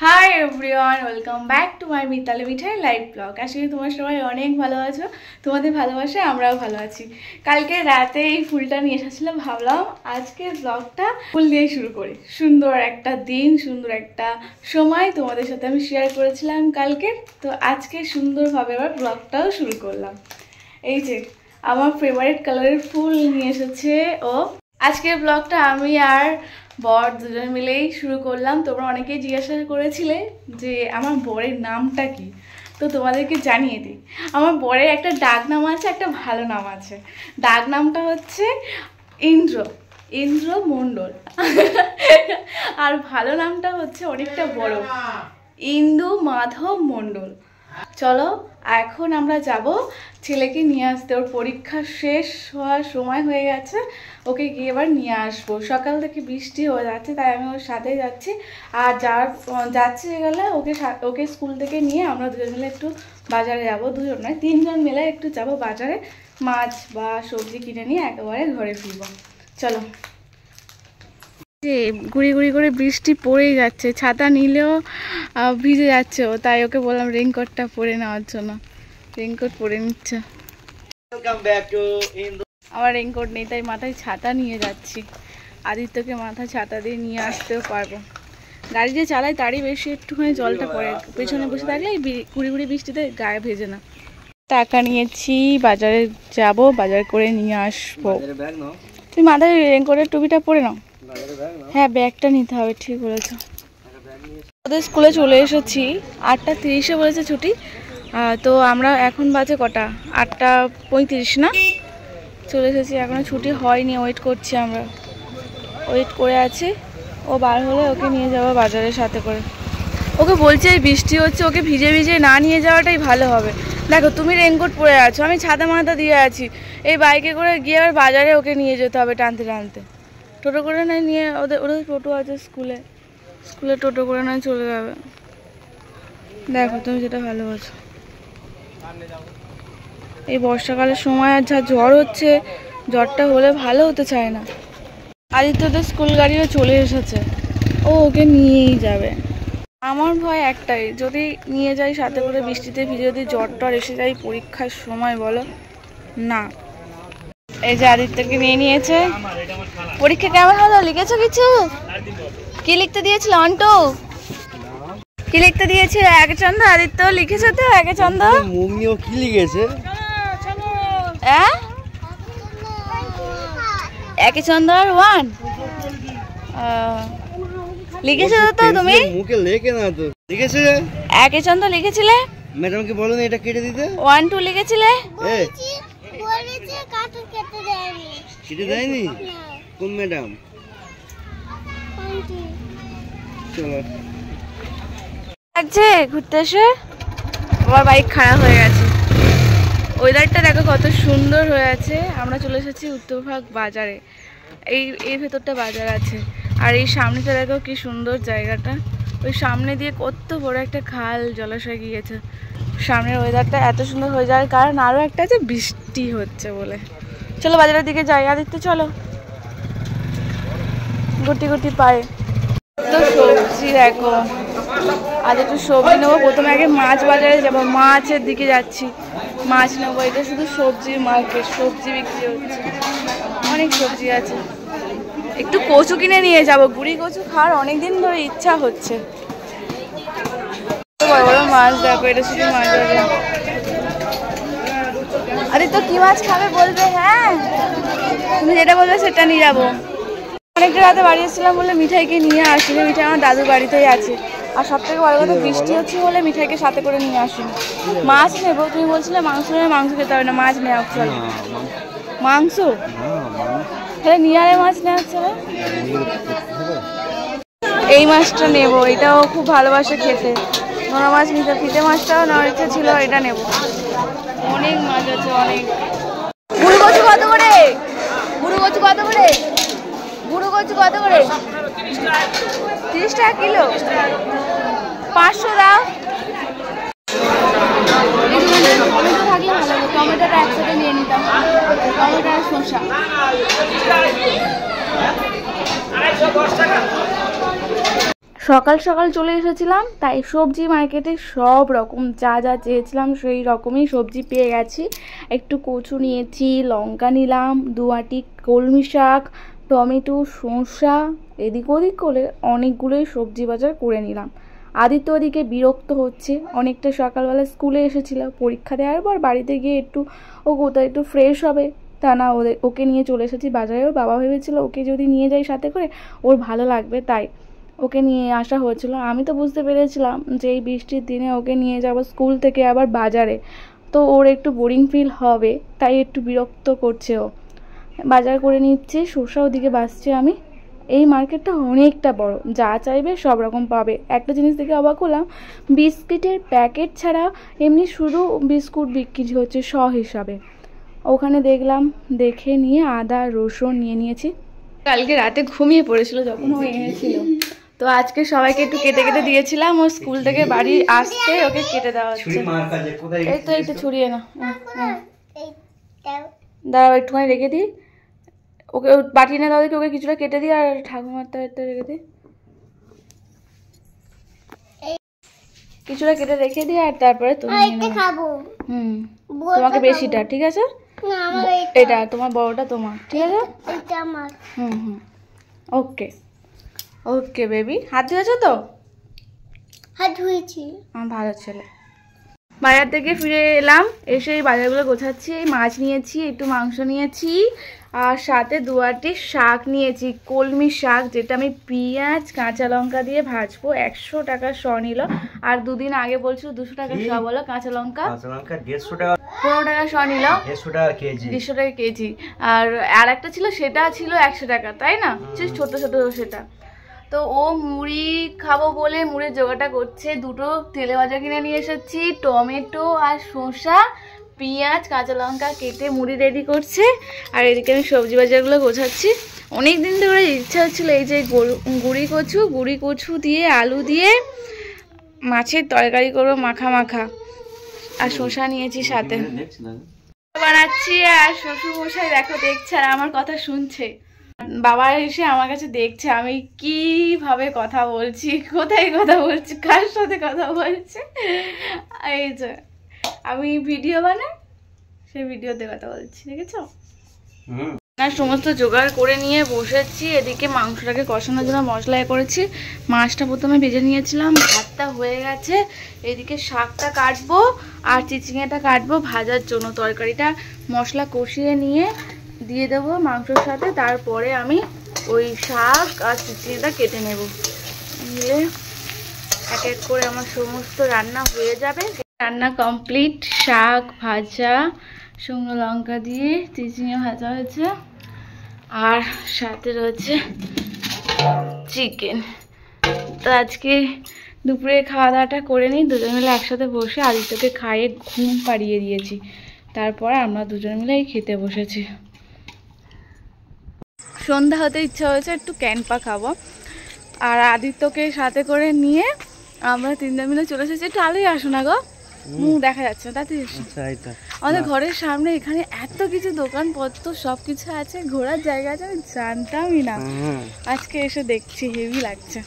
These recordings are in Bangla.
High everyone, welcome back to my Mitali Mithai live blog. আসলে তোমরা সবাই অনেক ভালো আছো, তোমাদের ভালোবাসে আমরাও ভালো আছি। কালকে রাতে এই ফুলটা নিয়ে এসেছিলাম, ভাবলাম আজকের ব্লগটা ফুল দিয়ে শুরু করি। সুন্দর একটা দিন, সুন্দর একটা সময় তোমাদের সাথে আমি শেয়ার করেছিলাম কালকে, তো আজকে সুন্দরভাবে আবার ব্লগটাও শুরু করলাম। এই যে আমার ফেভারিট কালারের ফুল নিয়ে এসেছে ও। আজকের ব্লগটা আমি আর বর দুজন মিলেই শুরু করলাম। তোমরা অনেকেই জিজ্ঞাসা করেছিলে যে আমার বরের নামটা কি, তো তোমাদেরকে জানিয়ে দিই। আমার বরের একটা ডাক নাম আছে, একটা ভালো নাম আছে। ডাক নামটা হচ্ছে ইন্দ্র মণ্ডল, আর ভালো নামটা হচ্ছে অনেকটা বড়, ইন্দু মাধব মণ্ডল। চলো এখন আমরা যাব ছেলেকে নিয়ে আসতে, ওর পরীক্ষা শেষ হওয়ার সময় হয়ে গেছে, ওকে গিয়ে এবার নিয়ে আসবো। সকাল থেকে বৃষ্টি হয়ে যাচ্ছে, তাই আমি ওর সাথে যাচ্ছি। আর যাচ্ছে গেলে ওকে স্কুল থেকে নিয়ে আমরা দুজন মিলে একটু বাজারে যাব। দুজন নয়, তিনজন মিলে একটু যাব বাজারে, মাছ বা সবজি কিনে নিয়ে একেবারে ঘরে ফিরবো। চলো। যে গুড়ি গুড়ি করে বৃষ্টি পড়েই যাচ্ছে, ছাতা নিলেও ভিজে যাচ্ছে ও, তাই ওকে বললাম রেইনকোটটা পরে নেওয়ার জন্য। রেইনকোট পরে নিচ্ছে। আমার রেইনকোট নেই, তাই মাথায় ছাতা নিয়ে যাচ্ছি। আদিত্যকে মাথায় ছাতা দিয়ে নিয়ে আসতেও পারবো। গাড়ি যে চালাই তারই বেশি একটুখানি জলটা পড়ে, পেছনে বসে থাকলে গুড়ি গুড়ি বৃষ্টিতে গায়ে ভেজে না। টাকা নিয়েছি, বাজারে যাব, বাজার করে নিয়ে আসবো। তুই মাথায় রেইনকোটের টুপিটা পরে নাও। হ্যাঁ, ব্যাগটা নিতে হবে, ঠিক বলেছো। ওদের স্কুলে চলে এসেছি, 8:30 বলেছে ছুটি। তো আমরা এখন বাজে কটা, 8:35 না? চলে এসেছি, এখনো ছুটি হয়নি, ওয়েট করছি, আমরা ওয়েট করে আছি। ও বার হলে ওকে নিয়ে যাবো বাজারের সাথে করে। ওকে বলছি এই বৃষ্টি হচ্ছে, ওকে ভিজে ভিজে না নিয়ে যাওয়াটাই ভালো হবে। দেখো তুমি রেইনকোট পরে আছো, আমি ছাতা মাথা দিয়ে আছি, এই বাইকে করে গিয়ে আবার বাজারে ওকে নিয়ে যেতে হবে টানতে টানতে। টোটো করে নয় নিয়ে, ওদের টোটো আছে স্কুলে টোটো করে নয় চলে যাবে। দেখো তুমি যেটা ভালোবাসো। এই বর্ষাকালের সময় আর যা জ্বর হচ্ছে, জ্বরটা হলে ভালো হতে চায় না। আদিত্যদের স্কুল গাড়িও চলে এসেছে, ও ওকে নিয়েই যাবে। আমার ভয় একটাই, যদি নিয়ে যাই সাথে করে বৃষ্টিতে ভিজে যদি জ্বর টর এসে যায় পরীক্ষার সময়, বলো না। এই যে আদিত্যকে নিয়ে নিয়েছে। পরীক্ষা কেমন হলো, লিখেছো কিছু? কি লিখতে দিয়েছিল অন্টু? কি লিখতে দিয়েছিল? একচন্দ্র আদিত্য লিখেছে তো? একচন্দ্র মুমিও কি লিখেছে? হ্যাঁ, একচন্দ্র 1 লিখেছো তো তুমি? মুখে লেখে না তো লিখেছে। একচন্দ্র লিখেছিলে? ম্যাডামকে বলো না এটা কেটে দিতে। 1 2 লিখেছিলে? বলেছে কাটু কেটে দেয়নি। কেটে দেয়নি? কোন ম্যাডাম? চলো আজকে ঘুরতে এসে আমার বাইক খারাপ হয়ে গেছে। ওয়েদারটা দেখো কত সুন্দর হয়ে আছে। আমরা চলে এসেছি উত্তরভাগ বাজারে। এই ভেতরটা বাজার আছে, আর এই সামনেটা দেখো কি সুন্দর জায়গাটা। ওই সামনে দিয়ে কত বড় একটা খাল জলাশয় গিয়েছে। সামনের ওয়েদারটা এত সুন্দর হয়ে যাওয়ার কারণ আরও একটা আছে, বৃষ্টি হচ্ছে বলে। চলো বাজারের দিকে যাই। আদিত্য চলো। গুটি গুটি পায়ে তো সবজি দেখো, আজ একটু সবজি নেবো। প্রথমে আগে মাছ বাজারে যাবো, মাছের দিকে যাচ্ছি, মাছ নেবো। এটা শুধু সবজির মার্কেট, সবজি বিক্রি হচ্ছে, অনেক সবজি আছে। একটু কচু কিনে নিয়ে যাবো, গুড়ি কচু খাওয়ার অনেকদিন ধরে ইচ্ছা হচ্ছে। বড় বড় মাছ দেখো, এটা শুধু মাছ বাজার। আরে তো কি মাছ খাবে বলবে? হ্যাঁ, তুমি যেটা বলবে সেটা নিয়ে যাবো। অনেকটা রাতে বাড়ি এসেছিলাম বলে মিঠাইকে নিয়ে আসিনি, মিঠাই আমার দাদুর বাড়িতেই আছে। আর সব থেকে বড় কথা, বৃষ্টি হচ্ছে বলে মিঠাইকে সাথে করে নিয়ে আসিনি। মাছ নেবো, তুমি বলছিলে মাংস নেবে, মাংস খেতে হবে না, মাছ নেওয়া চলে। মাংস তাহলে নিয়ে আরে মাছ নেওয়া চলে। এই মাছটা নেবো, এটাও খুব ভালোবাসে খেতে। নোনা মাছ নিতে, ফিতে মাছটাও নেওয়ার ইচ্ছা ছিল, এটা নেবো। অনেক মাছ আছে, অনেক। গুরু কচু কত করে? গুরু কচু কত করে? গুরু কচু কত করে? 30 টাকা কিলো। 500 দাও। টমেটো থাকলে ভালো হবে, টমেটোটা একসাথে নিয়ে নিতাম। টমেটো আর শসা। সকাল সকাল চলে এসেছিলাম, তাই সবজি মার্কেটে সব রকম যা যা চেয়েছিলাম সেই রকমই সবজি পেয়ে গেছি। একটু কচু নিয়েছি, লঙ্কা নিলাম, 2 আঁটি কলমি শাক, টমেটো, শসা, এদিক ওদিক করে অনেকগুলোই সবজি বাজার করে নিলাম। আদিত্য ওদিকে বিরক্ত হচ্ছে, অনেকটা সকালবেলা স্কুলে এসেছিল, পরীক্ষা দেওয়ার পর বাড়িতে গিয়ে ও কোথাও একটু ফ্রেশ হবে, তা না ওকে নিয়ে চলে এসেছি বাজারে। ওর বাবা ভেবেছিল ওকে যদি নিয়ে যাই সাথে করে ওর ভালো লাগবে, তাই ওকে নিয়ে আসা হয়েছিল। আমি তো বুঝতে পেরেছিলাম যে এই বৃষ্টির দিনে ওকে নিয়ে যাব স্কুল থেকে আবার বাজারে, তো ওর একটু বোরিং ফিল হবে, তাই একটু বিরক্ত করছে ও। বাজার করে নিচ্ছে, শসা ওদিকে বাছছি আমি। এই মার্কেটটা অনেকটা বড়, যা চাইবে সব রকম পাবে। একটা জিনিস দেখে অবাক হলাম, বিস্কিটের প্যাকেট ছাড়া এমনি শুধু বিস্কুট বিক্রি হচ্ছে শ হিসাবে। ওখানে দেখলাম, দেখে নিয়ে আদা রসুন নিয়ে নিয়েছি। কালকে রাতে ঘুমিয়ে পড়েছিল যখন ও এনেছিল, তো আজকে সবাইকে একটু কেটে কেটে দিয়েছিলাম। ও স্কুল থেকে বাড়ি আসতে ওকে কেটে দেওয়া হচ্ছে। এই তো একটু ছড়িয়ে না, দাঁড়াও একটুখানি রেখে দিই ওকে, বাটি না দাও দেখি, ওকে কিছুটা কেটে দিই আর ঠাকুমার তো রেখে দিই, কিছুটা কেটে রেখে দিই আর তারপরে তুমি খাবো। তোমাকে বেশিটা, ঠিক আছে? এটা তোমার বড়টা তোমার, ঠিক আছে? ওকে ওকে বেবি, হাত ধুয়েছো তো? হাত ধুয়েছি। আমার ভালো ছেলে। বাজার থেকে ফিরে এলাম, এসে এই বাজারগুলো গোছাচ্ছি। এই মাছ নিয়েছি, একটু মাংস নিয়েছি, আর সাথে 2 আঁটি শাক নিয়েছি, কলমি শাক, যেটা আমি পেঁয়াজ কাঁচা লঙ্কা দিয়ে ভাজবো। 100 টাকা শ নিল, আর 2 দিন আগে বলছিল 200 টাকা শ বলো। কাঁচা লঙ্কা 150 টাকা, 15 টাকা শ নিল, 150 টাকা কেজি, 150 টাকা কেজি। আর একটা ছিল, সেটা ছিল 100 টাকা, তাই না? ছোট ছোট সেটা। তো ও মুড়ি খাবো বলে মুড়ির জোগাড়টা করছে। 2টো তেলে ভাজা কিনে নিয়ে এসেছি, টমেটো আর শসা, পেঁয়াজ কাঁচা লঙ্কা কেটে মুড়ি রেডি করছে। আর এদিকে আমি সবজি বাজারগুলো গোছাচ্ছি। অনেক দিন ধরে ইচ্ছা হচ্ছিলো এই যে গুড়ি কচু দিয়ে আলু দিয়ে মাছের তরকারি করবো, মাখা মাখা। আর শসা নিয়েছি সাথে, বানাচ্ছি। আর শ্বশুর মশাই দেখো দেখছে আর আমার কথা শুনছে। বাবা এসে আমার কাছে দেখছে আমি কিভাবে কথা বলছি, কোথায় কথা বলছি, কার সাথে কথা বলছে। এই যে আমি ভিডিও বানাই, সেই ভিডিওতে কথা বলছি, দেখেছো? আর সমস্ত জোগাড় করে নিয়ে বসেছি। এদিকে মাংসটাকে কষানোর জন্য মশলা করেছি। মাছটা প্রথমে ভেজে নিয়েছিলাম, ভাতটা হয়ে গেছে। এদিকে শাকটা কাটবো আর চিচিঙাটা কাটবো ভাজার জন্য। তরকারিটা মশলা কষিয়ে নিয়ে দিয়ে দেবো মাংসের সাথে, তারপরে আমি ওই শাক আর চিচিঙাটা কেটে নেব। নিলে এক এক করে আমার সমস্ত রান্না হয়ে যাবে। রান্না কমপ্লিট, শাক ভাজা, শুকনো লঙ্কা দিয়ে চিচিঙে ভাজা হয়েছে, আর সাথে রয়েছে চিকেন। তো আজকে দুপুরে খাওয়া দাওয়াটা করে নিই, দুজন মিলে একসাথে বসে। আদিত্যকে খাইয়ে ঘুম পাড়িয়ে দিয়েছি, তারপরে আমরা দুজন মিলে খেতে বসেছি। সন্ধ্যা হতে ইচ্ছা হয়েছে একটু ক্যানপা খাবো, আর আদিত্যকে সাথে করে নিয়ে আমরা 3জন মিলে চলে এসেছি। একটু আলোই আসো না গো, মুখ দেখা যাচ্ছে না। তাতে আমাদের ঘরের সামনে এখানে এত কিছু দোকানপত্র সব কিছু আছে, ঘোরার জায়গা আছে, আমি জানতামই না। আজকে এসে দেখছি হেভি লাগছে।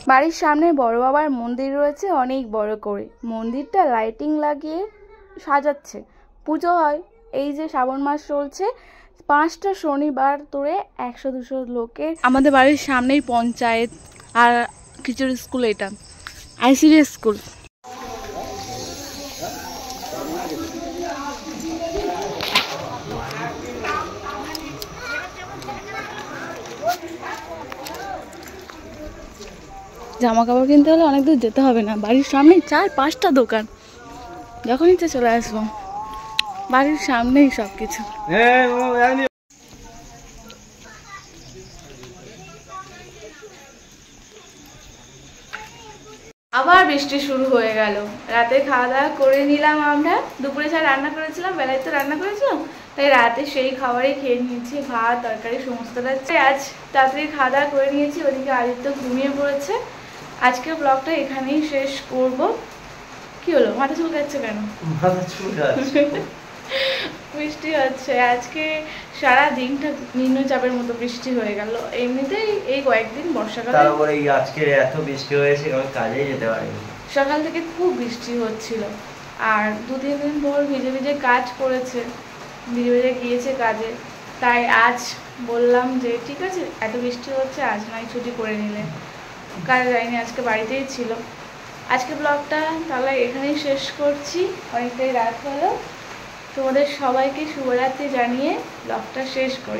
বাড়ির সামনে বড় বাবার মন্দির রয়েছে, অনেক বড় করে। মন্দিরটা লাইটিং লাগিয়ে সাজাচ্ছে, পুজো হয়। এই যে শ্রাবণ মাস চলছে, 5টা শনিবার ধরে 100-200 লোকের। আমাদের বাড়ির সামনেই পঞ্চায়েত আর খিচুড়ি স্কুল, এটা আইসিডি স্কুল। জামা কাপড় কিনতে হলে অনেক দূর যেতে হবে না, বাড়ির সামনে 4-5টা দোকান, যখন ইচ্ছে চলে আসবো। বাড়ির সামনেই সব কিছু। আবার বৃষ্টি শুরু হয়ে গেল। রাতে খাওয়া দাওয়া করে নিলাম আমরা। দুপুরে যা রান্না করেছিলাম, বেলায় তো রান্না করেছিলাম, তাই রাতে সেই খাবারই খেয়ে নিয়েছি, ভাত তরকারি সমস্তটা। আজ তাড়াতাড়ি খাওয়া দাওয়া করে নিয়েছি। ওদিকে আদিত্য ঘুমিয়ে পড়েছে। আজকের ব্লগটা এখানেই শেষ করব। কি হলো, মাথা চুলকাচ্ছে কেন? মাথা চুলকাচ্ছে বৃষ্টি হচ্ছে আজকে, সারা দিনটা নিম্নচাপের মতো বৃষ্টি হয়ে গেল। এমনিতেই এই কয়েকদিন বর্ষাকালে তারপরে এই আজকে এত বৃষ্টি হয়েছে আমি কাজে যেতে পারিনি। সকাল থেকে খুব বৃষ্টি হচ্ছিল, আর 2-3 দিন পর ভিজে ভিজে কাজ করেছে, ভিজে ভিজে গিয়েছে কাজে। তাই আজ বললাম যে ঠিক আছে, এত বৃষ্টি হচ্ছে আজ নয় ছুটি করে নিলে। কাজে যায়নি, আজকে বাড়িতেই ছিল। আজকে ব্লগটা তাহলে এখানেই শেষ করছি, অনেকটাই রাত হলো। তোমাদের সবাইকে শুভরাত্রি জানিয়ে ব্লগটা শেষ করি।